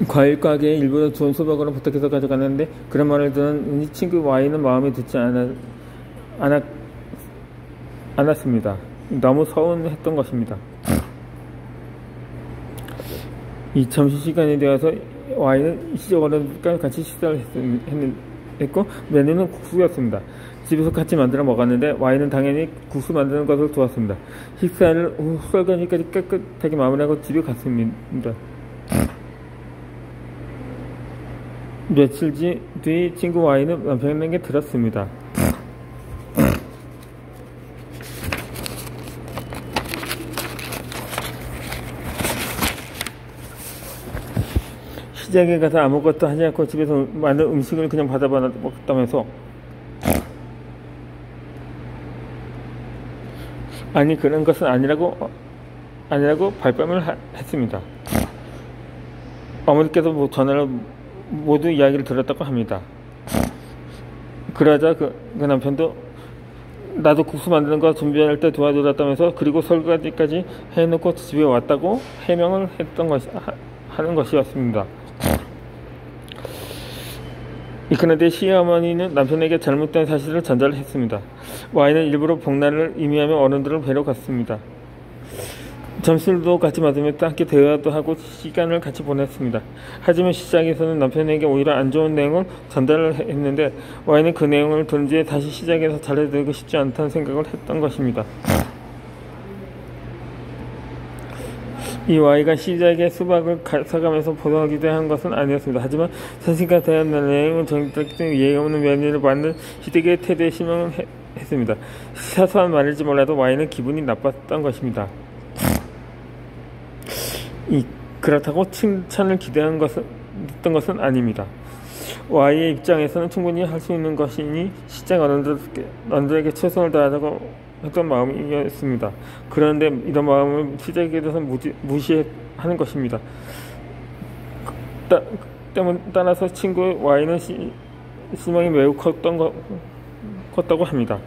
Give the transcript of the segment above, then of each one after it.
과일 가게에 일부러 좋은 수박으로 부탁해서 가져갔는데 그런 말을 들은 친구 Y는 마음에 듣지 않았습니다. 너무 서운했던 것입니다. 이 점심시간이 되어서 Y는 시적 어른들과 같이 식사를 했고 메뉴는 국수였습니다. 집에서 같이 만들어 먹었는데 Y는 당연히 국수 만드는 것을 도왔습니다. 식사를 후 설거지까지 깨끗하게 마무리하고 집에 갔습니다. 며칠 뒤 친구 Y는 남편에게 들었습니다. 시장에 가서 아무것도 하지 않고 집에서 만든 음식을 그냥 받아 먹었다면서 아니 그런 것은 아니라고 발뺌을 했습니다. 어머니께서 전화로 모두 이야기를 들었다고 합니다. 그러자 그 남편도 나도 국수 만드는 거 준비할 때 도와줬다면서 그리고 설거지까지 해놓고 집에 왔다고 해명을 하는 것이었습니다. 그런데 시어머니는 남편에게 잘못된 사실을 전달을 했습니다. Y는 일부러 복날을 의미하며 어른들을 뵈러 갔습니다. 점심도 같이 맞으면서 함께 대화도 하고 시간을 같이 보냈습니다. 하지만 시작에서는 남편에게 오히려 안 좋은 내용을 전달을 했는데 Y는 그 내용을 들은 뒤에 다시 시작에서 잘해드리고 싶지 않다는 생각을 했던 것입니다. 이 Y가 시작에 수박을 사가면서 보도하기도 한 것은 아니었습니다. 하지만 선생님과 대한 내용은 정답적인 예의 없는 메뉴를 만든 시댁의 태도에 실망을 했습니다. 사소한 말일지 몰라도 Y는 기분이 나빴던 것입니다. 그렇다고 칭찬을 기대한 것은 아닙니다. Y의 입장에서는 충분히 할 수 있는 것이니 시장 어른들에게 최선을 다하자고 했던 마음이었습니다. 그런데 이런 마음을 시작에 대해서 무시하는 것입니다. 따라서 친구의 Y는 실망이 매우 컸다고 합니다.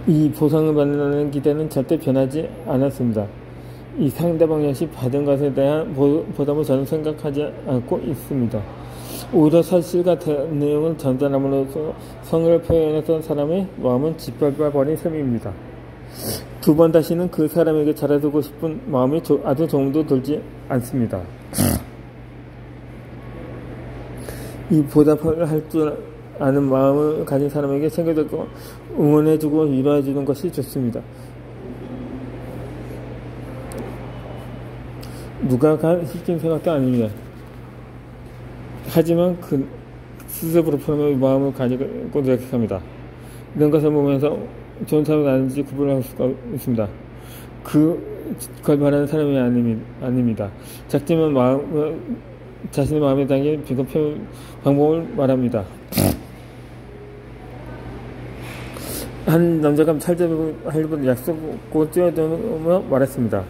이 보상을 받는다는 기대는 절대 변하지 않았습니다. 이 상대방 역시 받은 것에 대한 보답을 저는 생각하지 않고 있습니다. 오히려 사실과 내용을 전달함으로써 성의를 표현했던 사람의 마음은 짓밟아버린 셈입니다. 두 번 다시는 그 사람에게 잘해주고 싶은 마음이 아주 조금도 들지 않습니다. 이 보답을 할 줄 아는 마음을 가진 사람에게 챙겨주고 응원해주고 위로해주는 것이 좋습니다. 누가 시킨 생각도 아닙니다. 하지만 그 스스로 프로의 마음을 가지고 노력합니다. 이런 것을 보면서 좋은 사람이 아닌지 구분할 수가 있습니다. 그걸 말하는 사람이 아닙니다. 작지만 자신의 마음에 담긴 비겁한 방법을 말합니다. 한 남자가 살자고 하려고 약속을 뛰어들며 말했습니다.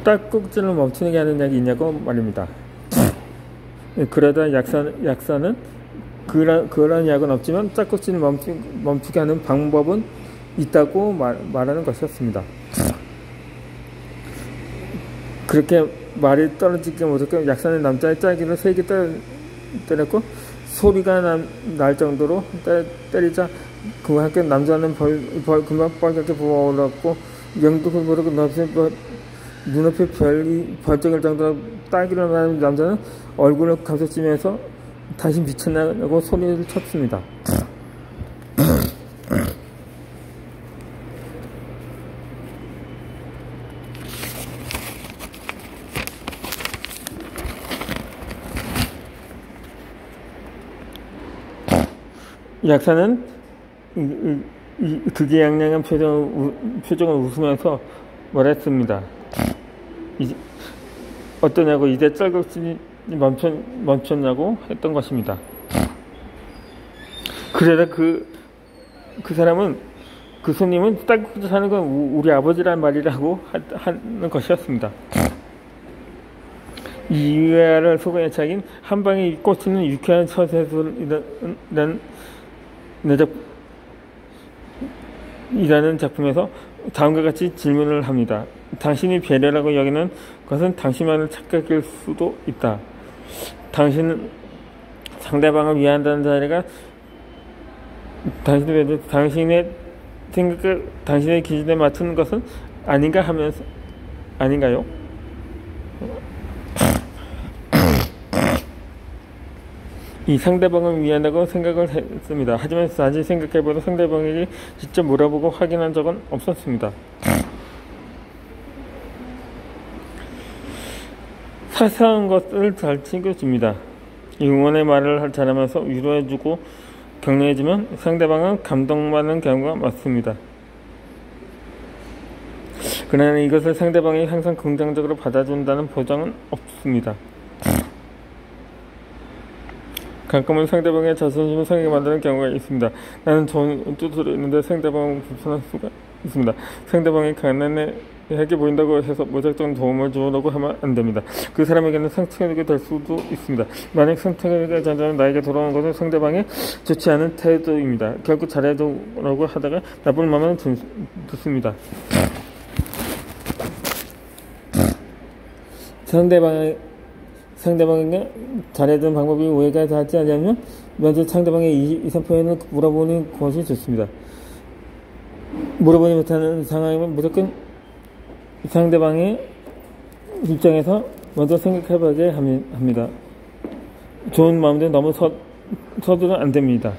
딸꾹질을 멈추게 하는 약이 있냐고 말입니다. 그러다 약사는 그런 약은 없지만 짝꾹질을 멈추게 하는 방법은 있다고 말하는 것이었습니다. 그렇게 말이 떨어지게 못했고 약사는 남자의 짤기를 세게 때렸고 소리가 날 정도로 때리자 그와 함께 남자는 금방 빨갛게 부어올랐고 영도 모르고 눈앞에 별이 번쩍일 정도로 딸기를 맞는 남자는 얼굴을 감싸치면서 다시 미쳐나가고 소리를 쳤습니다. 약사는 극이양양한 표정을 웃으면서 말했습니다. 어떠냐고 이제 짤국질이 멈췄냐고 했던 것입니다. 그러다 그 사람은 그 손님은 짤국질 하는 건 우리 아버지란 말이라고 하는 것이었습니다. 이외를 속에 착인 한 방에 꽂히는 유쾌한 처세술이란 이라는 작품에서 다음과 같이 질문을 합니다. 당신이 배려라고 여기는 것은 당신만을 착각일 수도 있다. 당신은 상대방을 위한다는 자리가 당신의 생각과 당신의 기준에 맞추는 것은 아닌가 하면서 아닌가요? 이 상대방을 위한다고 생각을 했습니다. 하지만 다시 생각해보도 상대방에게 직접 물어보고 확인한 적은 없었습니다. 사소한 것을 잘 챙겨줍니다. 응원의 말을 잘하면서 위로해주고 격려해주면 상대방은 감동받는 경우가 많습니다. 그러나 이것을 상대방이 항상 긍정적으로 받아준다는 보장은 없습니다. 가끔은 상대방의 자존심을 상하게 만드는 경우가 있습니다. 나는 좋은 뜻으로 있는데 상대방은 불편할 수가 있습니다. 상대방이 가난하게 보인다고 해서 무작정 도움을 주려고 하면 안 됩니다. 그 사람에게는 상처가 될 수도 있습니다. 만약 상처가 잔잔한 나에게 돌아온 것은 상대방의 좋지 않은 태도입니다. 결국 잘해주려고 하다가 나쁜 마음은 듣습니다. 상대방에게 잘해주는 방법이 오해가 닿지 않으면 먼저 상대방의 이상 표현을 물어보는 것이 좋습니다. 물어보지 못하는 상황이면 무조건 상대방의 입장에서 먼저 생각해봐야 합니다. 좋은 마음도 너무 서두르면 안 됩니다.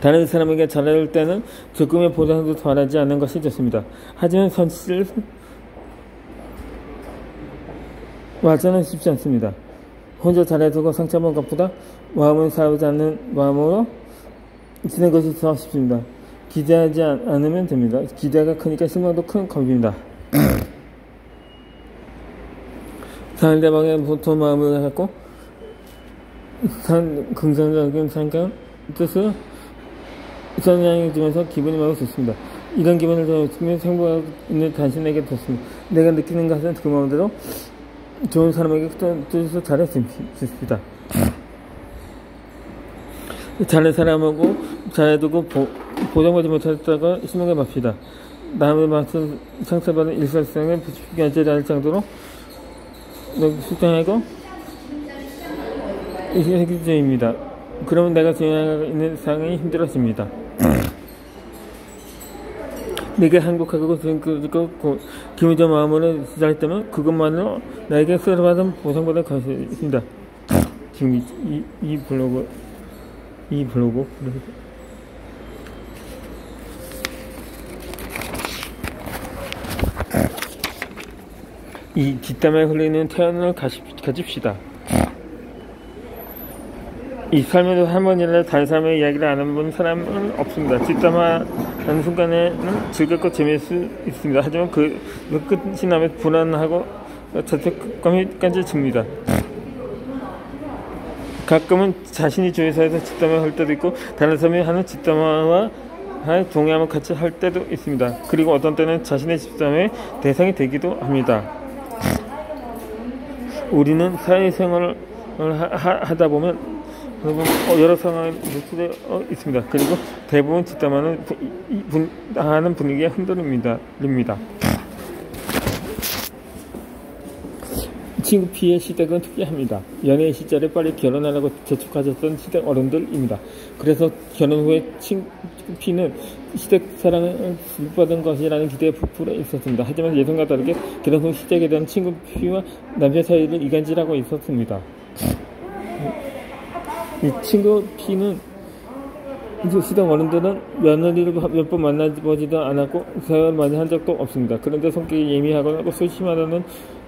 다른 사람에게 잘해줄 때는 조금의 보상도 바라지 않는 것이 좋습니다. 하지만 현실 완전은 쉽지 않습니다. 혼자 잘해주고 상처만 갚보다 마음을 사르지 않는 마음으로 지는 것이 더 쉽습니다. 기대하지 않으면 됩니다. 기대가 크니까 실망도 큰 겁니다. 상대방의 보통 마음을 갖고 긍정적인 상관 뜻을 선양해 주면서 기분이 매우 좋습니다. 이런 기분을 느끼면 행복하고 있는 당신에게 좋습니다. 내가 느끼는 것은 그 마음대로 좋은 사람에게 뜻을 잘해줍시다. 잘한 사람하고 잘해두고 보장받지 못했다가 심하게 맙시다. 남의 말씀 상처받은 일상생활에 부추기지 않을 정도로 수정하고 이기주의입니다. 그러면 내가 진행하고 있는 상황이 힘들어집니다. 내게 행복하고 기분 좋은 마음으로 시작할 때면 그것만으로 나에게 수혜받은 보상받을 것입니다. 지금 이 블로그 이 뒷담에 흘리는 태연을 가집시다. 이 삶에도 한 번이라도 다른 사람의 이야기를 안 해본 사람은 없습니다. 뒷담화하는 순간에는 즐겁고 재미있을 수 있습니다. 하지만 그 끝이 나면 불안하고 자책감까지 듭니다. 가끔은 자신이 주위에서 뒷담화 할 때도 있고 다른 사람이 하는 뒷담화와 동의함을 같이 할 때도 있습니다. 그리고 어떤 때는 자신의 뒷담화의 대상이 되기도 합니다. 우리는 사회생활을 하다 보면 여러 상황에 노출되어 있습니다. 그리고 대부분 뒷담화는 하는 분위기에 흔들립니다. 친구 피해 시댁은 특이합니다. 연애 시절에 빨리 결혼하라고 재촉하셨던 시댁 어른들입니다. 그래서 결혼 후에 친구 피는 시댁 사랑을 받은 것이라는 기대에 부풀어 있었습니다. 하지만 예상과 다르게 결혼 후 시댁에 대한 친구 피와 남편 사이를 이간질하고 있었습니다. 이 친구 피는 시댁 어른들은 며느리를 몇 번 만나보지도 않았고 대화를 많이 한 적도 없습니다. 그런데 성격이 예민하거나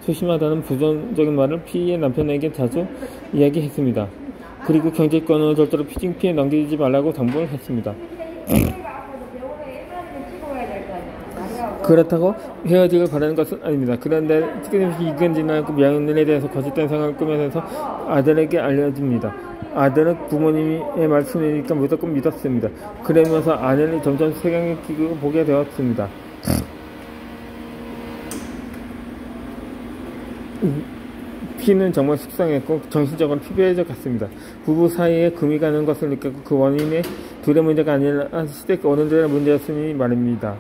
소심하다는 부정적인 말을 피의 남편에게 자주 이야기했습니다. 그리고 경제권을 절대로 피해 넘기지 말라고 당부를 했습니다. 그렇다고 헤어지길 바라는 것은 아닙니다. 그런데 끊임없이 이간질하고 며느리에 대해서 거짓된 상황을 꾸며내서 아들에게 알려줍니다. 아들은 부모님의 말씀이니까 무조건 믿었습니다. 그러면서 아내를 점점 세상에 끼고 보게 되었습니다. P는 정말 속상했고 정신적으로 피폐해져 갔습니다. 부부 사이에 금이 가는 것을 느꼈고 그 원인이 둘의 문제가 아니라 시댁 어른들의 문제였으니 말입니다.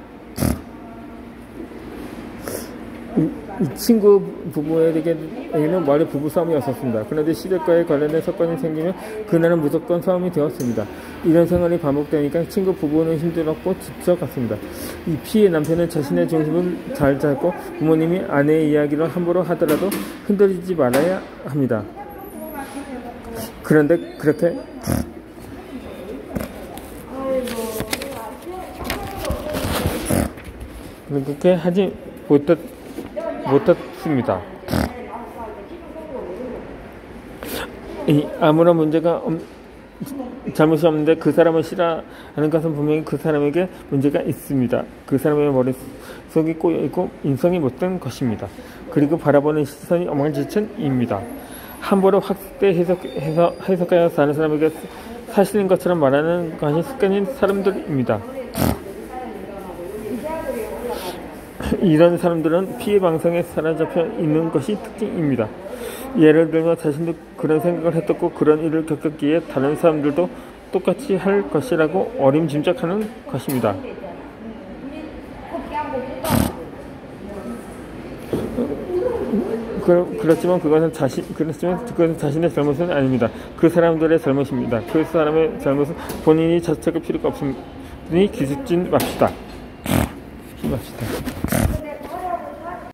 이 친구 부부에게는 원래 부부싸움이었습니다. 그런데 시댁과의 관련된 사건이 생기면 그날은 무조건 싸움이 되었습니다. 이런 생활이 반복되니까 친구 부부는 힘들었고 지쳐갔습니다. 이 P의 남편은 자신의 중심을 잘 잡고 부모님이 아내의 이야기를 함부로 하더라도 흔들리지 말아야 합니다. 그런데 그렇게 하지 못했습니다. 아무런 잘못이 없는데 그 사람을 싫어하는 것은 분명히 그 사람에게 문제가 있습니다. 그 사람의 머릿속이 꼬여있고 인성이 못된 것입니다. 그리고 바라보는 시선이 엉망진창입니다. 함부로 확대 해석하여 다른 사람에게 사실인 것처럼 말하는 것이 습관인 사람들입니다. 이런 사람들은 피해 방송에 사로잡혀 있는 것이 특징입니다. 예를 들면 자신도 그런 생각을 했었고 그런 일을 겪었기에 다른 사람들도 똑같이 할 것이라고 어림짐작하는 것입니다. 그렇지만 그것은 자신의 잘못은 아닙니다. 그 사람들의 잘못입니다. 그 사람의 잘못은 본인이 자책할 필요가 없으니 기죽지 맙시다.